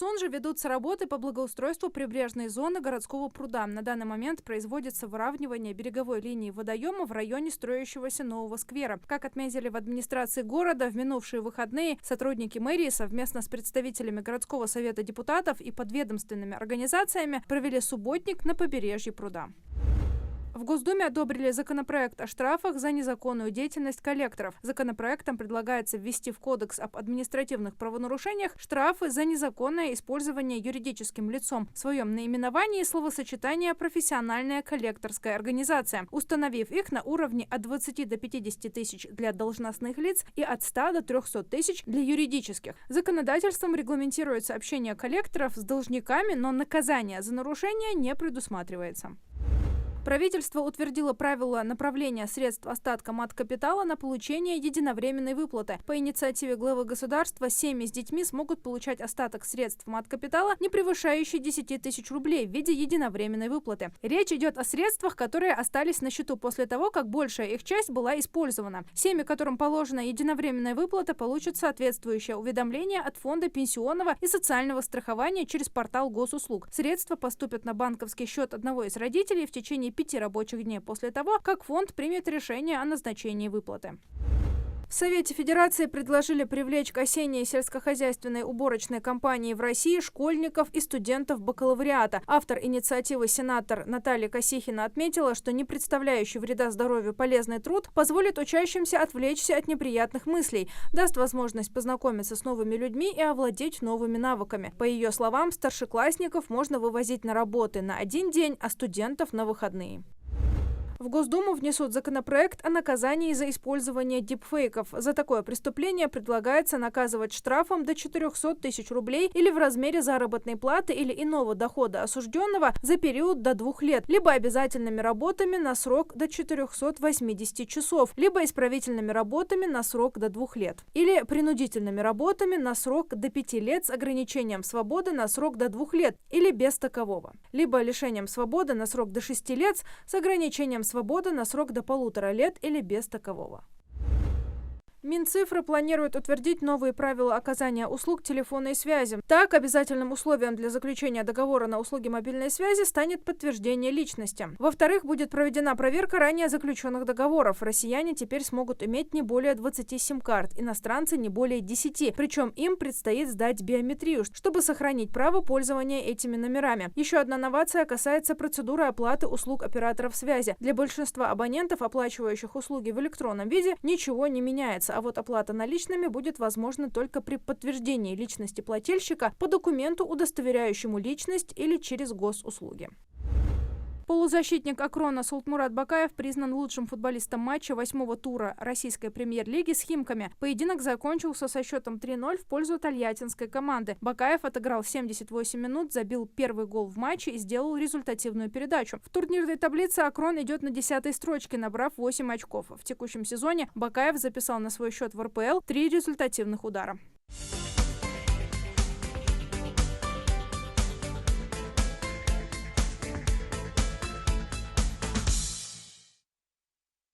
СУН же ведутся работы по благоустройству прибрежной зоны городского пруда. На данный момент производится выравнивание береговой линии водоема в районе строящегося нового сквера. Как отметили в администрации города, в минувшие выходные сотрудники мэрии совместно с представителями городского совета депутатов и подведомственными организациями провели субботник на побережье пруда. В Госдуме одобрили законопроект о штрафах за незаконную деятельность коллекторов. Законопроектом предлагается ввести в Кодекс об административных правонарушениях штрафы за незаконное использование юридическим лицом в своем наименовании словосочетание «профессиональная коллекторская организация», установив их на уровне от 20 до 50 тысяч для должностных лиц и от 100 до 300 тысяч для юридических. Законодательством регламентируется общение коллекторов с должниками, но наказание за нарушение не предусматривается. Правительство утвердило правила направления средств остатка мат-капитала на получение единовременной выплаты. По инициативе главы государства семьи с детьми смогут получать остаток средств мат-капитала, не превышающий 10 тысяч рублей в виде единовременной выплаты. Речь идет о средствах, которые остались на счету после того, как большая их часть была использована. Семьи, которым положена единовременная выплата, получат соответствующее уведомление от Фонда пенсионного и социального страхования через портал госуслуг. Средства поступят на банковский счет одного из родителей в течение 5 рабочих дней после того, как фонд примет решение о назначении выплаты. В Совете Федерации предложили привлечь к осенней сельскохозяйственной уборочной кампании в России школьников и студентов бакалавриата. Автор инициативы сенатор Наталья Косихина отметила, что не представляющий вреда здоровью полезный труд позволит учащимся отвлечься от неприятных мыслей, даст возможность познакомиться с новыми людьми и овладеть новыми навыками. По ее словам, старшеклассников можно вывозить на работы на 1 день, а студентов на выходные. В Госдуму внесут законопроект о наказании за использование дипфейков. За такое преступление предлагается наказывать штрафом до 400 тысяч рублей или в размере заработной платы или иного дохода осужденного за период до 2 лет, либо обязательными работами на срок до 480 часов, либо исправительными работами на срок до 2 лет, или принудительными работами на срок до 5 лет с ограничением свободы на срок до 2 лет или без такового, либо лишением свободы на срок до 6 лет с ограничением свободы на срок до 1,5 лет или без такового. Минцифры планирует утвердить новые правила оказания услуг телефонной связи. Так, обязательным условием для заключения договора на услуги мобильной связи станет подтверждение личности. Во-вторых, будет проведена проверка ранее заключенных договоров. Россияне теперь смогут иметь не более 20 сим-карт, иностранцы не более 10. Причем им предстоит сдать биометрию, чтобы сохранить право пользования этими номерами. Еще одна новация касается процедуры оплаты услуг операторов связи. Для большинства абонентов, оплачивающих услуги в электронном виде, ничего не меняется. А вот оплата наличными будет возможна только при подтверждении личности плательщика по документу, удостоверяющему личность, или через госуслуги. Полузащитник Акрона Султмурат Бакаев признан лучшим футболистом матча 8-го тура российской премьер-лиги с Химками. Поединок закончился со счетом 3-0 в пользу тольяттинской команды. Бакаев отыграл 78 минут, забил первый гол в матче и сделал результативную передачу. В турнирной таблице Акрон идет на 10-й строчке, набрав 8 очков. В текущем сезоне Бакаев записал на свой счет в РПЛ 3 результативных удара.